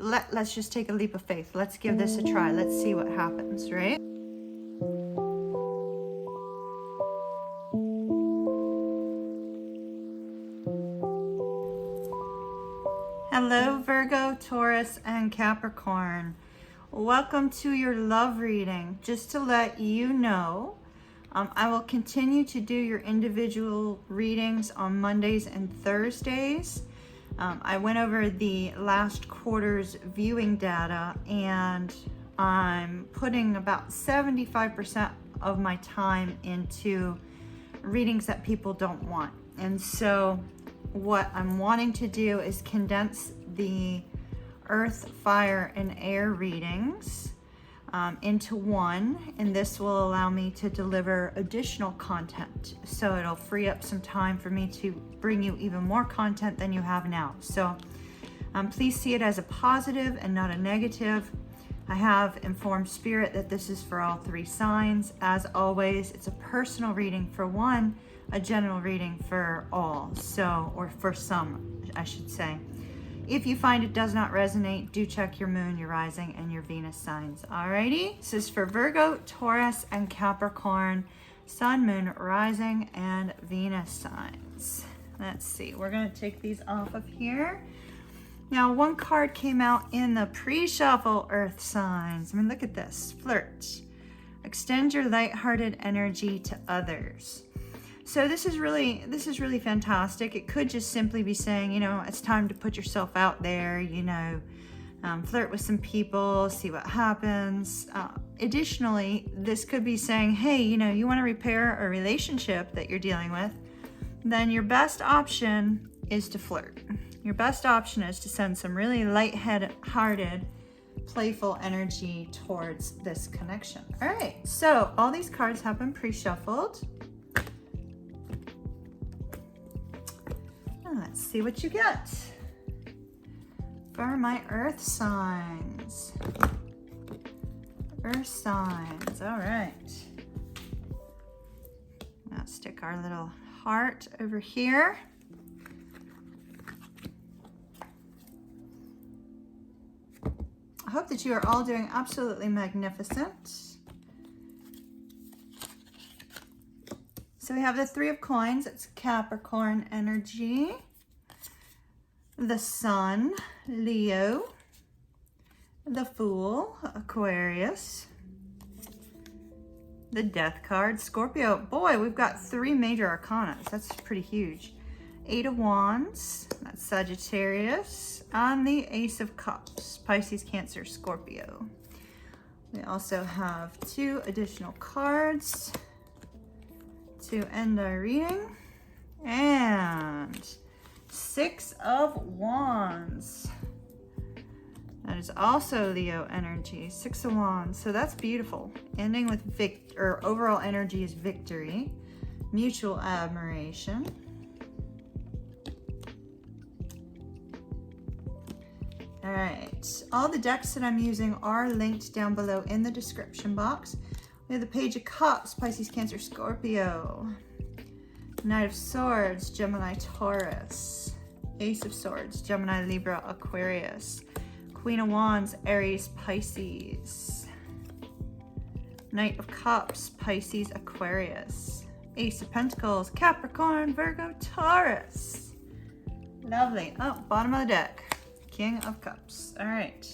let's just take a leap of faith. Let's give this a try. Let's see what happens, right? Hello, Virgo, Taurus, and Capricorn. Welcome to your love reading. Just to let you know, I will continue to do your individual readings on Mondays and Thursdays. I went over the last quarter's viewing data, and I'm putting about 75% of my time into readings that people don't want. And so what I'm wanting to do is condense the earth, fire, and air readings into one, and this will allow me to deliver additional content. So it'll free up some time for me to bring you even more content than you have now. So please see it as a positive and not a negative. I have informed Spirit that this is for all 3 signs. As always, it's a personal reading for one, a general reading for all, so, or for some, I should say. If you find it does not resonate, do check your moon, your rising, and your Venus signs. Alrighty, this is for Virgo, Taurus, and Capricorn, sun, moon, rising, and Venus signs. Let's see, we're gonna take these off of here. Now, one card came out in the pre-shuffle, earth signs. I mean, look at this, flirt. Extend your lighthearted energy to others. So this is really fantastic. It could just simply be saying, you know, it's time to put yourself out there, you know, flirt with some people, see what happens. Additionally, this could be saying, hey, you know, you want to repair a relationship that you're dealing with, then your best option is to flirt. Your best option is to send some really light-hearted, playful energy towards this connection. All right, so all these cards have been pre-shuffled. Let's see what you get for my earth signs. Earth signs, all right. Now stick our little heart over here. I hope that you are all doing absolutely magnificent. So we have the 3 of coins, it's Capricorn energy, the sun, Leo, the Fool, Aquarius, the Death card, Scorpio. Boy, we've got 3 major arcana. That's pretty huge. 8 of Wands, that's Sagittarius, and the Ace of Cups, Pisces, Cancer, Scorpio. We also have 2 additional cards to end our reading, and 6 of Wands. That is also Leo energy, 6 of Wands. So that's beautiful. Ending with overall energy is victory, mutual admiration. All right, all the decks that I'm using are linked down below in the description box. We have the Page of Cups, Pisces, Cancer, Scorpio. Knight of Swords, Gemini, Taurus. Ace of Swords, Gemini, Libra, Aquarius. Queen of Wands, Aries, Pisces. Knight of Cups, Pisces, Aquarius. Ace of Pentacles, Capricorn, Virgo, Taurus. Lovely. Oh, bottom of the deck, King of Cups. All right.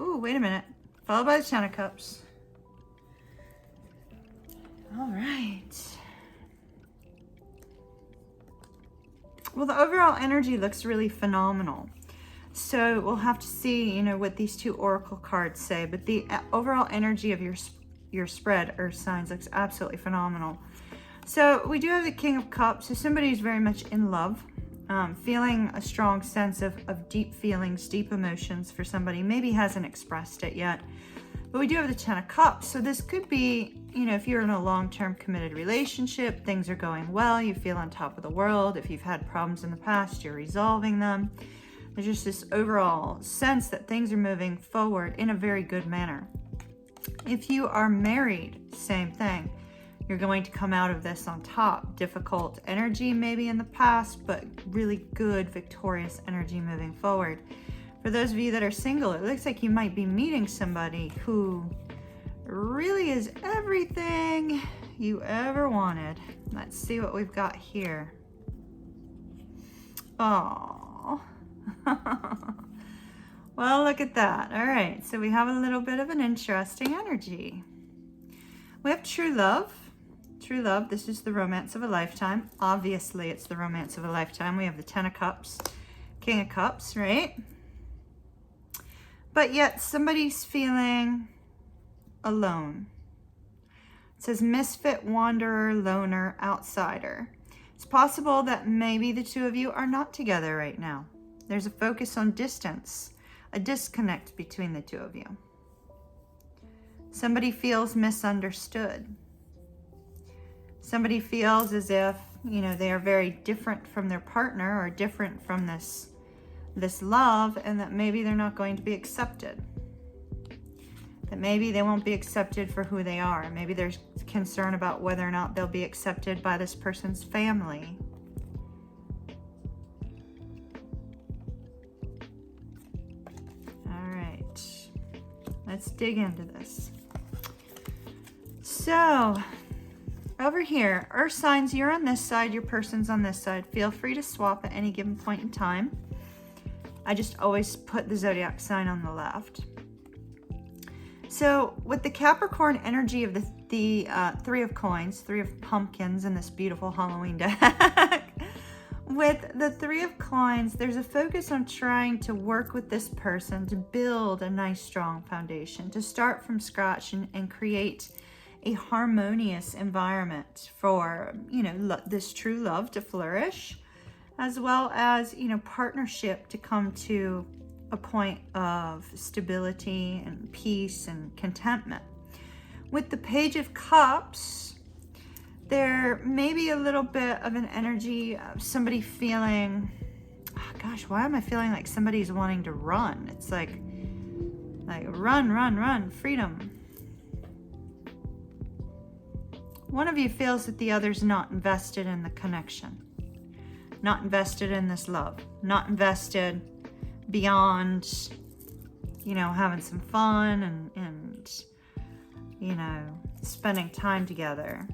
Ooh, wait a minute. Followed by the Ten of Cups. All right. Well, the overall energy looks really phenomenal. So we'll have to see, you know, what these 2 oracle cards say, but the overall energy of your spread, earth signs, looks absolutely phenomenal. So we do have the King of Cups. So somebody is very much in love, feeling a strong sense of deep feelings, deep emotions for somebody, maybe hasn't expressed it yet. But we do have the Ten of Cups. So this could be, you know, if you're in a long-term committed relationship, things are going well, you feel on top of the world. If you've had problems in the past, you're resolving them. There's just this overall sense that things are moving forward in a very good manner. If you are married, same thing. You're going to come out of this on top. Difficult energy maybe in the past, but really good, victorious energy moving forward. For those of you that are single, it looks like you might be meeting somebody who really is everything you ever wanted. Let's see what we've got here. Oh. Well, look at that. All right, so we have a little bit of an interesting energy. We have true love. True love, this is the romance of a lifetime. Obviously, it's the romance of a lifetime. We have the Ten of Cups, King of Cups, right? But yet somebody's feeling alone. It says misfit, wanderer, loner, outsider. It's possible that maybe the two of you are not together right now. There's a focus on distance, a disconnect between the two of you. Somebody feels misunderstood. Somebody feels as if, you know, they are very different from their partner or different from this love, and that maybe they're not going to be accepted. That maybe they won't be accepted for who they are. Maybe there's concern about whether or not they'll be accepted by this person's family. All right, let's dig into this. So, over here, earth signs, you're on this side, your person's on this side. Feel free to swap at any given point in time. I just always put the zodiac sign on the left. So with the Capricorn energy of the Three of Coins, Three of Pumpkins in this beautiful Halloween deck, with the Three of Coins, there's a focus on trying to work with this person to build a nice, strong foundation, to start from scratch and create a harmonious environment for, you know, this true love to flourish, as well as, you know, partnership to come to a point of stability and peace and contentment. With the Page of Cups, there may be a little bit of an energy of somebody feeling, oh gosh, why am I feeling like somebody's wanting to run? It's like run, freedom. One of you feels that the other's not invested in the connection, not invested in this love, not invested beyond, you know, having some fun and you know, spending time together.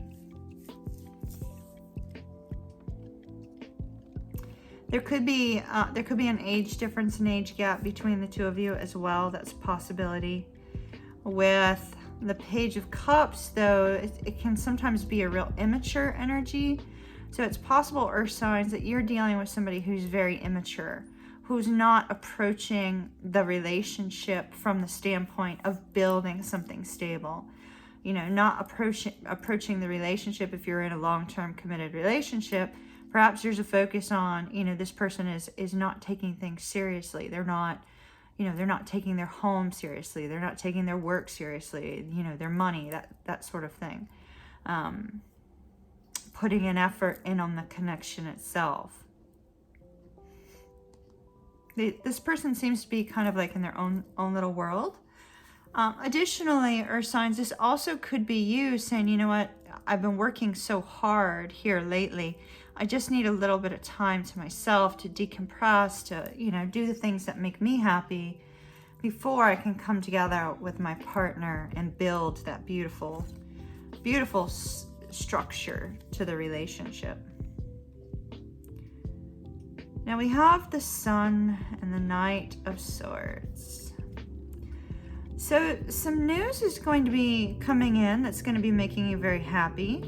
There could be an age difference, an age gap between the two of you as well. That's a possibility. With the Page of Cups, though, it can sometimes be a real immature energy. So it's possible, earth signs, that you're dealing with somebody who's very immature, who's not approaching the relationship from the standpoint of building something stable. You know, not approaching the relationship. If you're in a long-term committed relationship, perhaps there's a focus on, you know, this person is not taking things seriously. They're not, you know, they're not taking their home seriously. They're not taking their work seriously, you know, their money, that sort of thing. Putting an effort in on the connection itself. This person seems to be kind of like in their own little world. Additionally, earth signs, this also could be you saying, you know what, I've been working so hard here lately. I just need a little bit of time to myself to decompress, to, you know, do the things that make me happy before I can come together with my partner and build that beautiful, beautiful structure to the relationship. Now we have the Sun and the Knight of Swords. So some news is going to be coming in that's going to be making you very happy.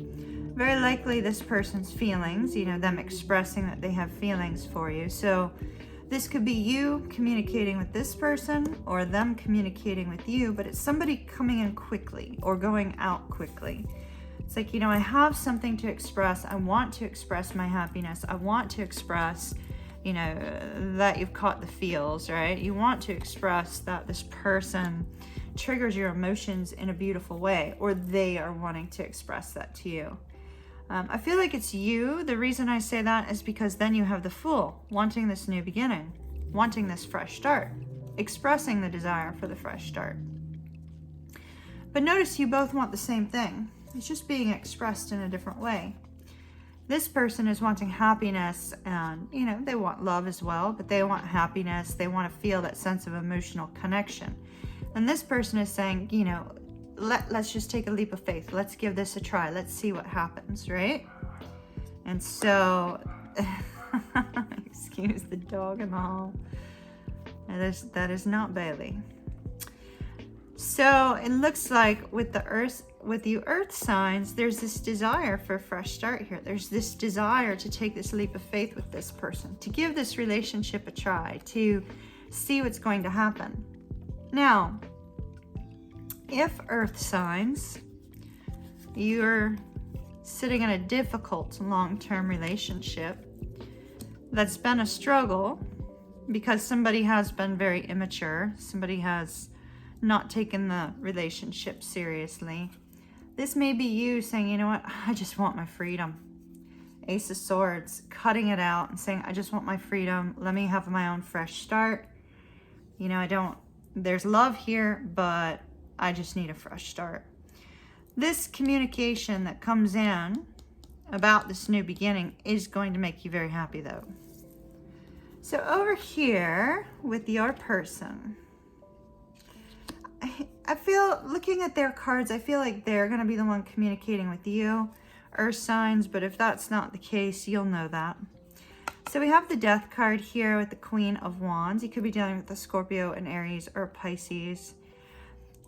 Very likely this person's feelings, you know, them expressing that they have feelings for you. So this could be you communicating with this person or them communicating with you, but it's somebody coming in quickly or going out quickly. It's like, you know, I have something to express. I want to express my happiness. I want to express, you know, that you've caught the feels, right? You want to express that this person triggers your emotions in a beautiful way, or they are wanting to express that to you. I feel like it's you. The reason I say that is because then you have the Fool, wanting this new beginning, wanting this fresh start, expressing the desire for the fresh start. But notice you both want the same thing. It's just being expressed in a different way. This person is wanting happiness, and you know, they want love as well, but they want happiness. They want to feel that sense of emotional connection. And this person is saying, you know, let's just take a leap of faith. Let's give this a try. Let's see what happens, right? And so, excuse the dog in the hall. That is not Bailey. So it looks like with you earth signs, there's this desire for a fresh start here. There's this desire to take this leap of faith with this person, to give this relationship a try, to see what's going to happen. Now, if earth signs, you're sitting in a difficult long-term relationship that's been a struggle because somebody has been very immature, somebody has not taken the relationship seriously. This may be you saying, you know what, I just want my freedom. Ace of Swords, cutting it out and saying, I just want my freedom. Let me have my own fresh start. You know, there's love here, but I just need a fresh start. This communication that comes in about this new beginning is going to make you very happy though. So over here with your person, I feel, looking at their cards, I feel like they're going to be the one communicating with you, earth signs, but if that's not the case, you'll know that. So we have the Death card here with the Queen of Wands. You could be dealing with a Scorpio, an Aries, or a Pisces.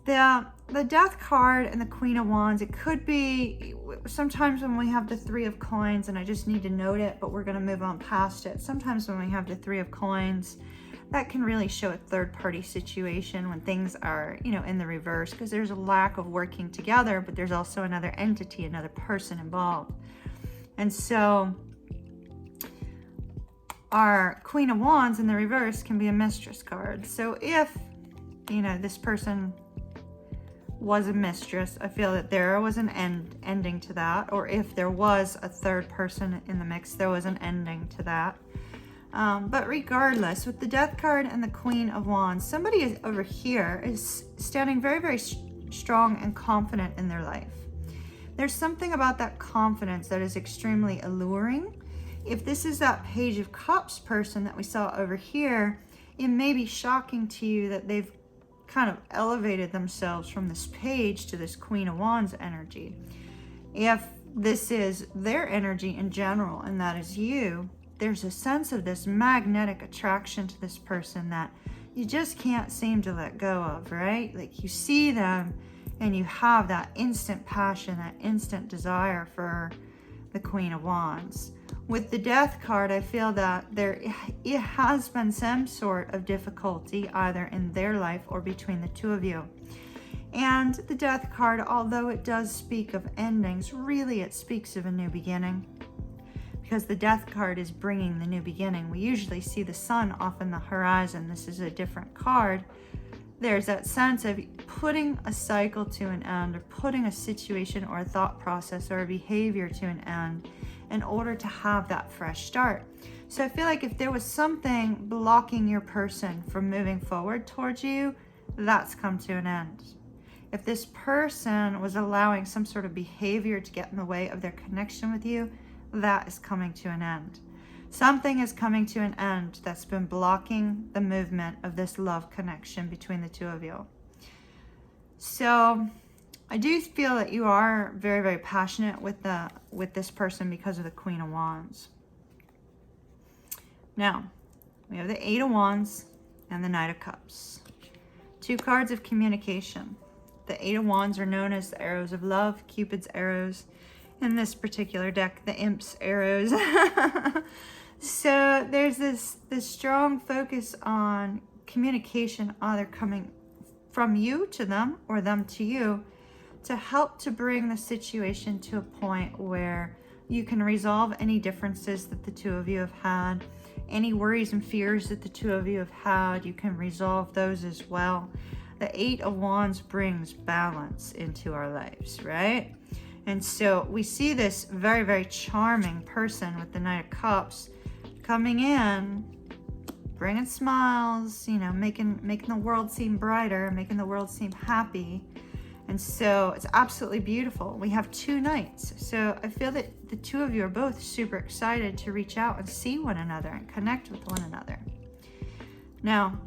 The Death card and the Queen of Wands, it could be sometimes when we have the Three of Coins, and I just need to note it, but we're going to move on past it. Sometimes when we have the Three of Coins, that can really show a third-party situation when things are, you know, in the reverse, because there's a lack of working together, but there's also another entity, another person involved. And so our Queen of Wands in the reverse can be a Mistress card. So if, you know, this person was a mistress, I feel that there was an ending to that, or if there was a third person in the mix, there was an ending to that. But regardless, with the Death card and the Queen of Wands, somebody is over here is standing very, very strong and confident in their life. There's something about that confidence that is extremely alluring. If this is that Page of Cups person that we saw over here, it may be shocking to you that they've kind of elevated themselves from this page to this Queen of Wands energy. If this is their energy in general, and that is you, there's a sense of this magnetic attraction to this person that you just can't seem to let go of, right? Like you see them and you have that instant passion, that instant desire for the Queen of Wands. With the Death card, I feel that it has been some sort of difficulty either in their life or between the two of you. And the Death card, although it does speak of endings, really it speaks of a new beginning. Because the Death card is bringing the new beginning. We usually see the sun off in the horizon. This is a different card. There's that sense of putting a cycle to an end, or putting a situation or a thought process or a behavior to an end in order to have that fresh start. So I feel like if there was something blocking your person from moving forward towards you, that's come to an end. If this person was allowing some sort of behavior to get in the way of their connection with you, that is coming to an end. Something is coming to an end that's been blocking the movement of this love connection between the two of you. So I do feel that you are very, very passionate with this person because of the Queen of Wands. Now, we have the Eight of Wands and the Knight of Cups. Two cards of communication. The Eight of Wands are known as the arrows of love, Cupid's arrows. In this particular deck, the Imp's arrows. So there's this strong focus on communication, either coming from you to them or them to you, to help to bring the situation to a point where you can resolve any differences that the two of you have had, any worries and fears that the two of you have had, you can resolve those as well. The Eight of Wands brings balance into our lives, right? And so we see this very, very charming person with the Knight of Cups coming in, bringing smiles, you know, making the world seem brighter, making the world seem happy. And so it's absolutely beautiful. We have 2 knights. So I feel that the two of you are both super excited to reach out and see one another and connect with one another. Now,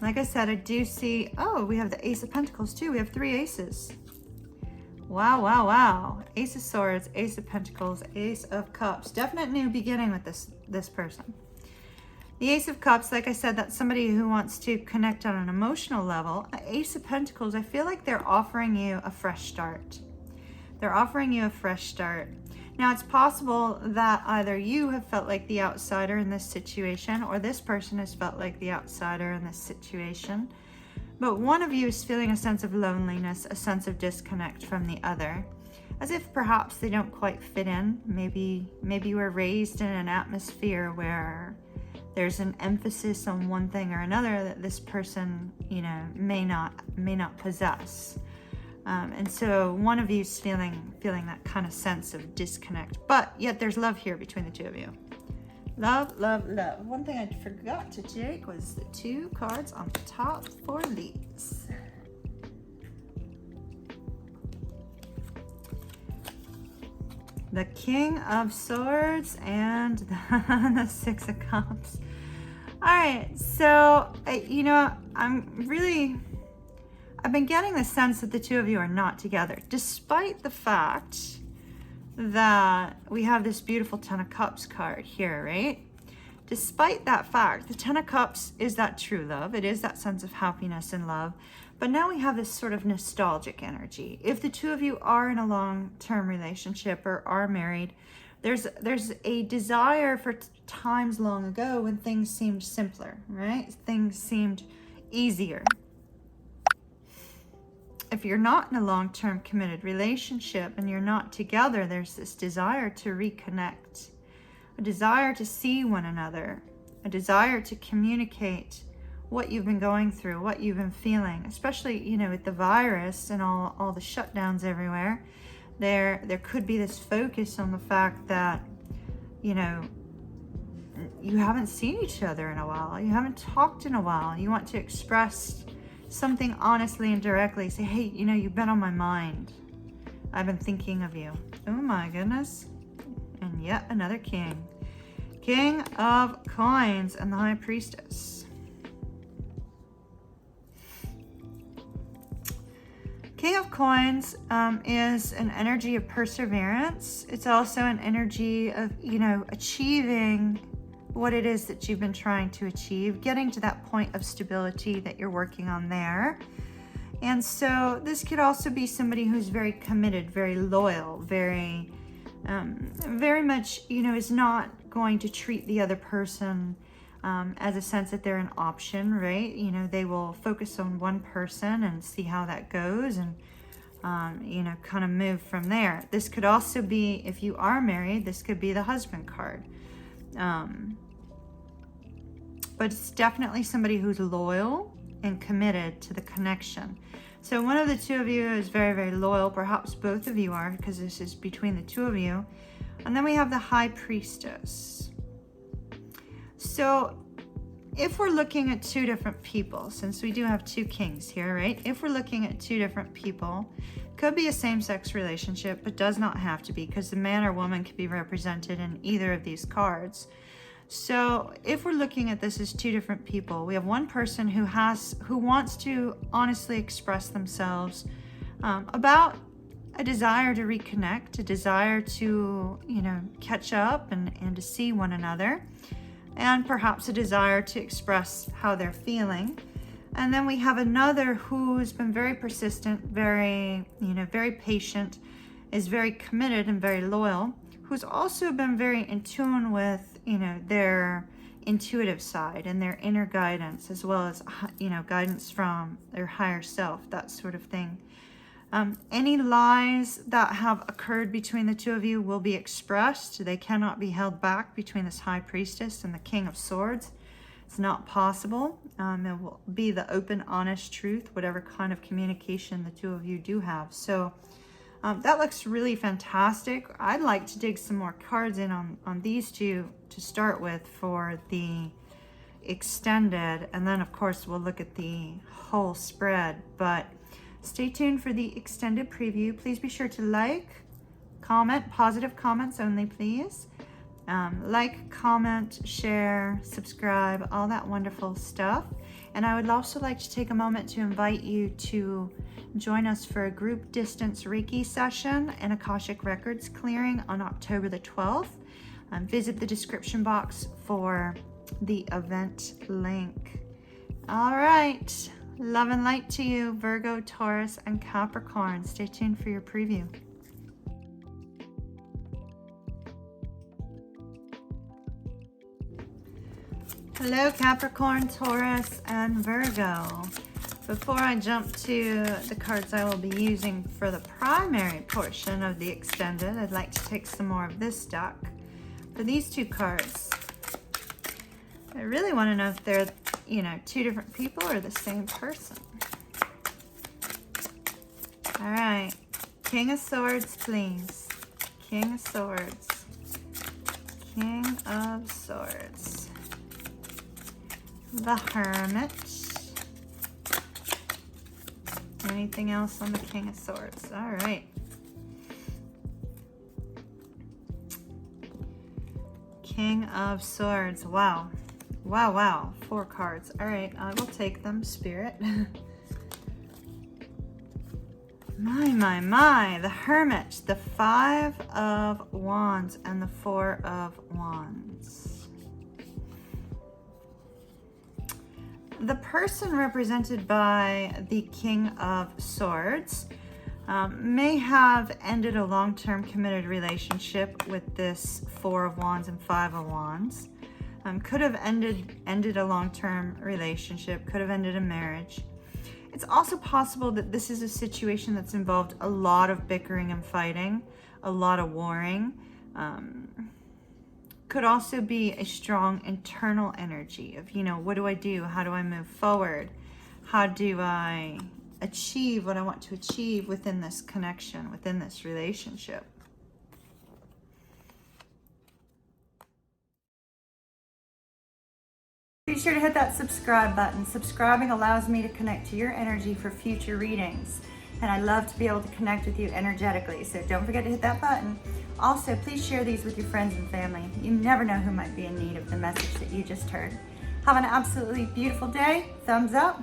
like I said, I do see, oh, we have the Ace of Pentacles too. We have 3 aces. Wow, wow, wow. Ace of Swords, Ace of Pentacles, Ace of Cups. Definite new beginning with this person. The Ace of Cups, like I said, that's somebody who wants to connect on an emotional level. Ace of Pentacles, I feel like they're offering you a fresh start. They're offering you a fresh start. Now, it's possible that either you have felt like the outsider in this situation, or this person has felt like the outsider in this situation. But one of you is feeling a sense of loneliness, a sense of disconnect from the other, as if perhaps they don't quite fit in. Maybe you were raised in an atmosphere where there's an emphasis on one thing or another that this person, you know, may not possess. And so one of you is feeling that kind of sense of disconnect, but yet there's love here between the two of you. Love, love, love. One thing I forgot to take was the 2 cards on the top for these. The King of Swords and the 6 of Cups. All right, so, you know, I've been getting the sense that the two of you are not together, despite the fact that we have this beautiful 10 of Cups card here, right? Despite that fact, the 10 of Cups is that true love. It is that sense of happiness and love. But now we have this sort of nostalgic energy. If the two of you are in a long-term relationship or are married, there's a desire for times long ago when things seemed simpler, right? Things seemed easier. If you're not in a long-term committed relationship and you're not together, there's this desire to reconnect, a desire to see one another, a desire to communicate what you've been going through, what you've been feeling, especially, you know, with the virus and all the shutdowns everywhere. There could be this focus on the fact that, you know, you haven't seen each other in a while. You haven't talked in a while. You want to express something honestly and directly. Say, hey, you know, you've been on my mind. I've been thinking of you. Oh my goodness. And yet another king. King of Coins and the High Priestess. King of Coins is an energy of perseverance. It's also an energy of, you know, achieving what it is that you've been trying to achieve, getting to that point of stability that you're working on there. And so this could also be somebody who's very committed, very loyal, very much, you know, is not going to treat the other person as a sense that they're an option, right? You know, they will focus on one person and see how that goes and, you know, kind of move from there. This could also be, if you are married, this could be the husband card. But it's definitely somebody who's loyal and committed to the connection. So one of the two of you is very, very loyal. Perhaps both of you are, because this is between the two of you. And then we have the High Priestess. So if we're looking at 2 different people, since we do have 2 kings here, right? If we're looking at 2 different people, could be a same-sex relationship, but does not have to be, because the man or woman could be represented in either of these cards. So if we're looking at this as 2 different people, we have one person who wants to honestly express themselves about a desire to reconnect, a desire to, you know, catch up and to see one another, and perhaps a desire to express how they're feeling. And then we have another who's been very persistent, very, you know, very patient, is very committed and very loyal, who's also been very in tune with, you know, their intuitive side and their inner guidance, as well as, you know, guidance from their higher self, that sort of thing. Any lies that have occurred between the two of you will be expressed. They cannot be held back between this High Priestess and the King of Swords. It's not possible. It will be the open, honest truth, whatever kind of communication the two of you do have. So that looks really fantastic. I'd like to dig some more cards in on these two to start with for the extended, and then of course we'll look at the whole spread. But Stay tuned for the extended preview. Please be sure to like, comment, positive comments only, please. Like, comment, share, subscribe, all that wonderful stuff. And I would also like to take a moment to invite you to join us for a group distance Reiki session and Akashic Records clearing on October the 12th. Visit the description box for the event link. All right, love and light to you, Virgo, Taurus, and Capricorn. Stay tuned for your preview. Hello, Capricorn, Taurus, and Virgo. Before I jump to the cards I will be using for the primary portion of the extended, I'd like to take some more of this deck. For these two cards, I really want to know if they're, two different people or the same person. All right, King of Swords, please. King of Swords. King of Swords. The Hermit. Anything else on the King of Swords? All right. King of Swords. Wow. Wow, wow. 4 cards. All right, I will take them, Spirit. My. The Hermit, the 5 of Wands, and the 4 of Wands. The person represented by the King of Swords may have ended a long-term committed relationship with this 4 of Wands and 5 of Wands. Could have ended a long-term relationship, could have ended a marriage. It's also possible that this is a situation that's involved a lot of bickering and fighting, a lot of warring. Could also be a strong internal energy of, what do I do? How do I move forward? How do I achieve what I want to achieve within this connection, within this relationship? Be sure to hit that subscribe button. Subscribing allows me to connect to your energy for future readings. And I love to be able to connect with you energetically. So don't forget to hit that button. Also, please share these with your friends and family. You never know who might be in need of the message that you just heard. Have an absolutely beautiful day. Thumbs up.